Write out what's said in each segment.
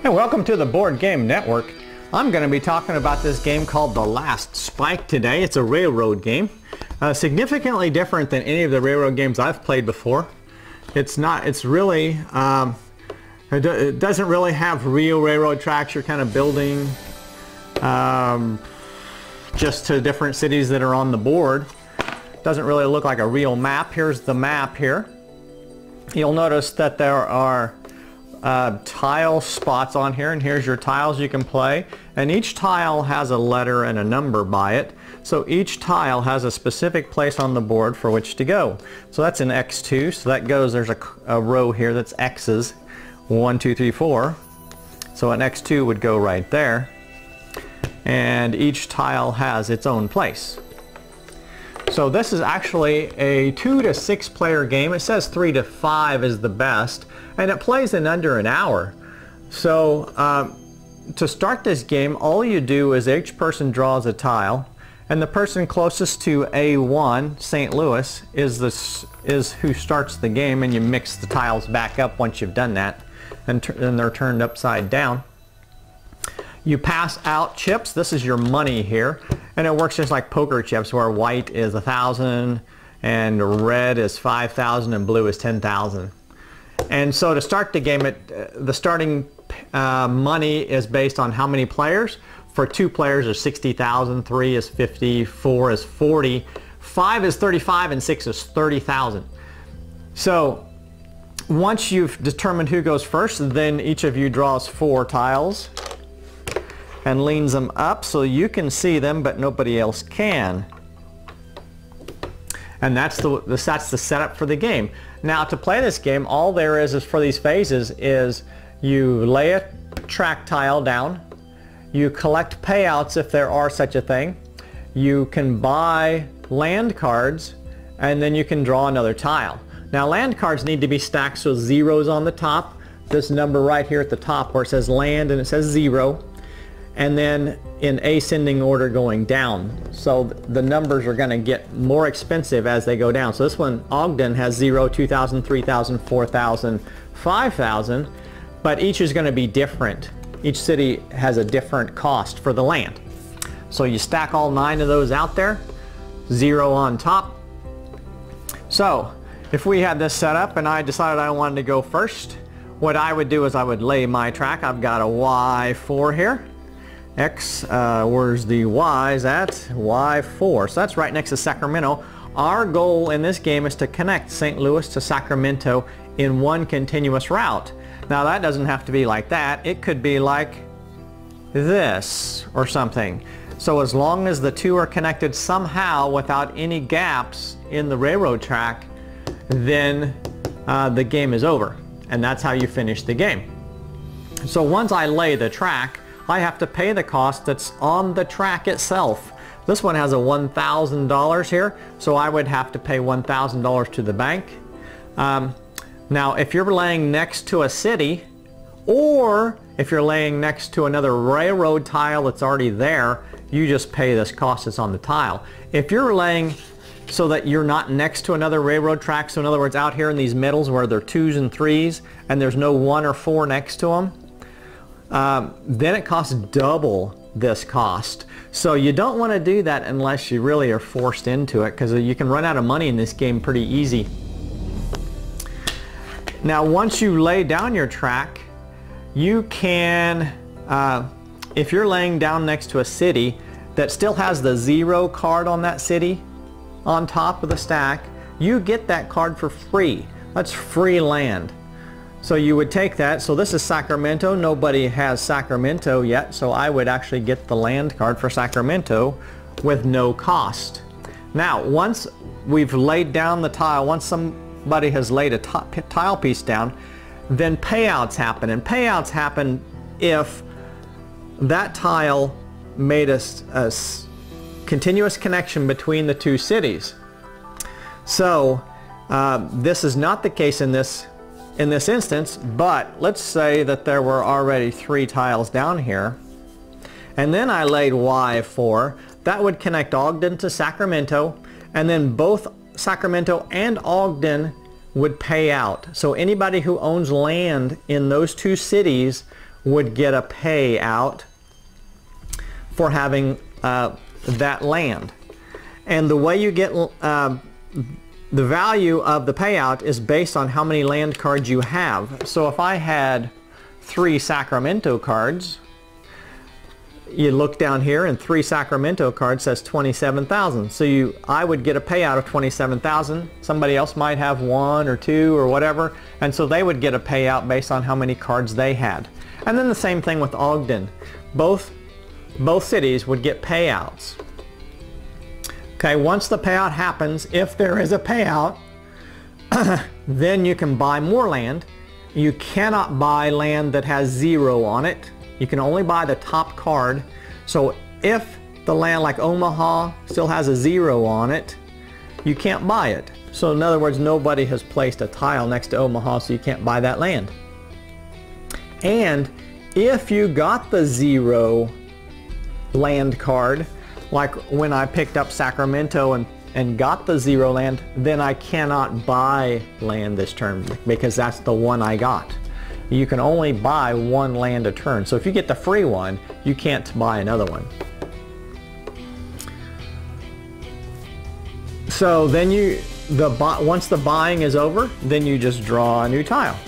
And welcome to the Board Game Network. I'm going to be talking about this game called The Last Spike today. It's a railroad game. Significantly different than any of the railroad games I've played before. It doesn't really have real railroad tracks. You're kind of building just to different cities that are on the board. Doesn't really look like a real map. Here's the map here. You'll notice that there are tile spots on here, and here's your tiles you can play, and each tile has a letter and a number by it, so each tile has a specific place on the board for which to go. So that's an X2, so that goes, there's a row here that's X's, 1 2 3 4, so an X2 would go right there, and each tile has its own place. So this is actually a 2 to 6 player game. It says 3 to 5 is the best, and it plays in under an hour. So to start this game, all you do is each person draws a tile, and the person closest to A1, St. Louis, is who starts the game, and you mix the tiles back up once you've done that, and they're turned upside down. You pass out chips. This is your money here, and it works just like poker chips, where white is 1,000 and red is 5,000 and blue is 10,000. And so to start the game, the starting money is based on how many players. For 2 players is 60,000, 3 is 50, 4 is 40, 5 is 35, and 6 is 30,000. So once you've determined who goes first, then each of you draws 4 tiles and leans them up so you can see them but nobody else can. And that's the setup for the game. Now to play this game, all there is for these phases is you lay a track tile down, you collect payouts if there are such a thing, you can buy land cards, and then you can draw another tile. Now land cards need to be stacked so zeros on the top, this number right here at the top where it says land and it says 0, and then in ascending order going down. So the numbers are going to get more expensive as they go down. So this one, Ogden, has 0, 2,000, 3,000, 4,000, 5,000, but each is going to be different. Each city has a different cost for the land. So you stack all 9 of those out there, 0 on top. So if we had this set up and I decided I wanted to go first, what I would do is I would lay my track. I've got a Y4 here. X, where's the Y's at? Y4. So that's right next to Sacramento. Our goal in this game is to connect St. Louis to Sacramento in one continuous route. Now that doesn't have to be like that. It could be like this or something. So as long as the two are connected somehow without any gaps in the railroad track, then the game is over. And that's how you finish the game. So once I lay the track, I have to pay the cost that's on the track itself. This one has a $1,000 here, so I would have to pay $1,000 to the bank. Now if you're laying next to a city, or if you're laying next to another railroad tile that's already there, you just pay this cost that's on the tile. If you're laying so that you're not next to another railroad track, so in other words out here in these middles where they're 2s and 3s and there's no 1 or 4 next to them, then it costs double this cost. So you don't want to do that unless you really are forced into it, because you can run out of money in this game pretty easy. Now once you lay down your track, you can, if you're laying down next to a city that still has the 0 card on that city on top of the stack, you get that card for free. That's free land. So you would take that. So this is Sacramento. Nobody has Sacramento yet, so I would actually get the land card for Sacramento with no cost. Now once we've laid down the tile, once somebody has laid a tile piece down, then payouts happen. And payouts happen if that tile made a continuous connection between the 2 cities. So this is not the case in this instance, but let's say that there were already 3 tiles down here, and then I laid Y4. That would connect Ogden to Sacramento, and then both Sacramento and Ogden would pay out. So anybody who owns land in those 2 cities would get a payout for having that land. And the way you get the value of the payout is based on how many land cards you have. So if I had 3 Sacramento cards, you look down here and 3 Sacramento cards says 27,000. So I would get a payout of 27,000. Somebody else might have 1 or 2 or whatever, and so they would get a payout based on how many cards they had. And then the same thing with Ogden. Both cities would get payouts. Okay, once the payout happens, if there is a payout, then you can buy more land. You cannot buy land that has 0 on it. You can only buy the top card. So if the land like Omaha still has a 0 on it, you can't buy it. So in other words, nobody has placed a tile next to Omaha, so you can't buy that land. And if you got the 0 land card, like when I picked up Sacramento and got the 0 land, then I cannot buy land this turn because that's the one I got. You can only buy 1 land a turn. So if you get the free one, you can't buy another one. So then once the buying is over, then you just draw a new tile.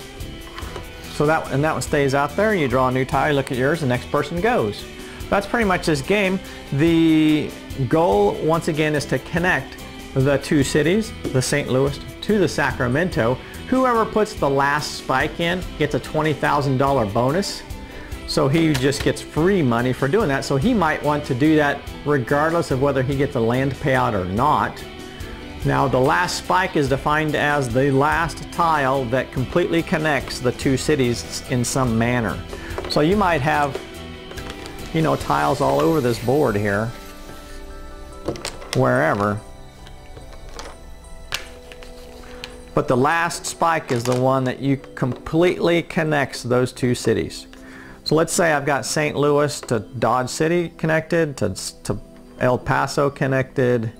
So that one stays out there. You draw a new tile, you look at yours, the next person goes. That's pretty much this game. The goal, once again, is to connect the 2 cities, the St. Louis to the Sacramento. Whoever puts the last spike in gets a $20,000 bonus. So he just gets free money for doing that. So he might want to do that regardless of whether he gets a land payout or not. Now the last spike is defined as the last tile that completely connects the 2 cities in some manner. So you might have, you know, tiles all over this board here, wherever. But the last spike is the one that you completely connects those 2 cities. So let's say I've got St. Louis to Dodge City connected, to El Paso connected,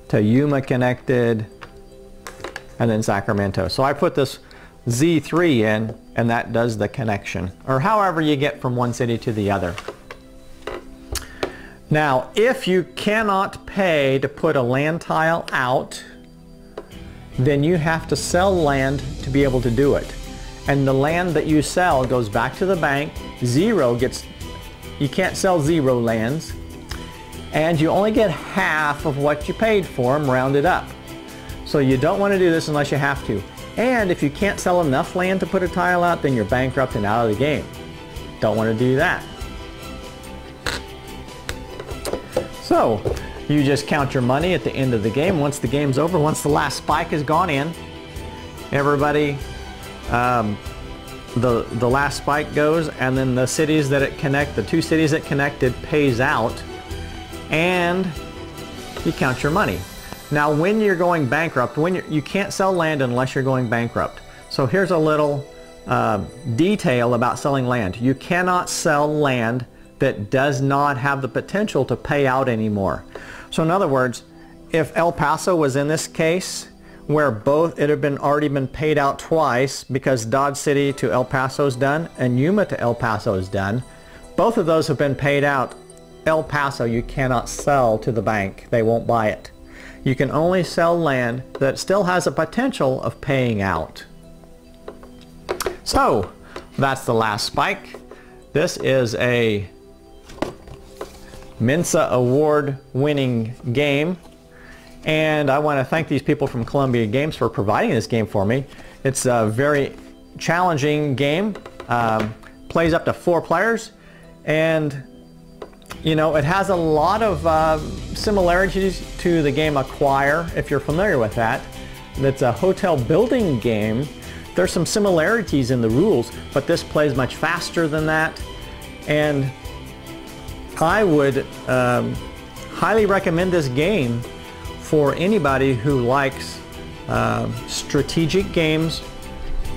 to Yuma connected, and then Sacramento. So I put this Z3 in, and that does the connection, or however you get from one city to the other. Now, if you cannot pay to put a land tile out, then you have to sell land to be able to do it. And the land that you sell goes back to the bank. You can't sell 0 lands, and you only get half of what you paid for them, rounded up. So you don't want to do this unless you have to. And if you can't sell enough land to put a tile out, then you're bankrupt and out of the game. Don't want to do that. So you just count your money at the end of the game. Once the game's over, once the last spike has gone in, everybody, the last spike goes, and then the cities that it connect, the 2 cities that connected, pays out, and you count your money. Now when you're going bankrupt, you can't sell land unless you're going bankrupt. So here's a little detail about selling land. You cannot sell land that does not have the potential to pay out anymore. So in other words, if El Paso was in this case, where it had already been paid out twice because Dodge City to El Paso is done and Yuma to El Paso is done, both of those have been paid out. El Paso you cannot sell to the bank. They won't buy it. You can only sell land that still has a potential of paying out. So that's the last spike. This is a Mensa Award winning game, and I want to thank these people from Columbia Games for providing this game for me. It's a very challenging game, plays up to 4 players, and you know, it has a lot of similarities to the game Acquire, if you're familiar with that. It's a hotel building game. There's some similarities in the rules, but this plays much faster than that. And I would highly recommend this game for anybody who likes strategic games,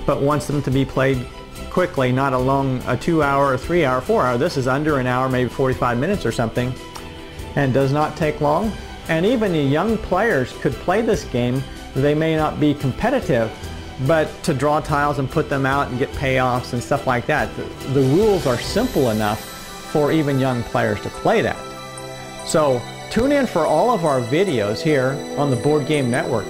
but wants them to be played quickly, not a long 2 hour or 3 hour, 4 hour. This is under an hour, maybe 45 minutes or something, and does not take long. And even the young players could play this game. They may not be competitive, But to draw tiles and put them out and get payoffs and stuff like that, the rules are simple enough for even young players to play that. So tune in for all of our videos here on the Board Game Network.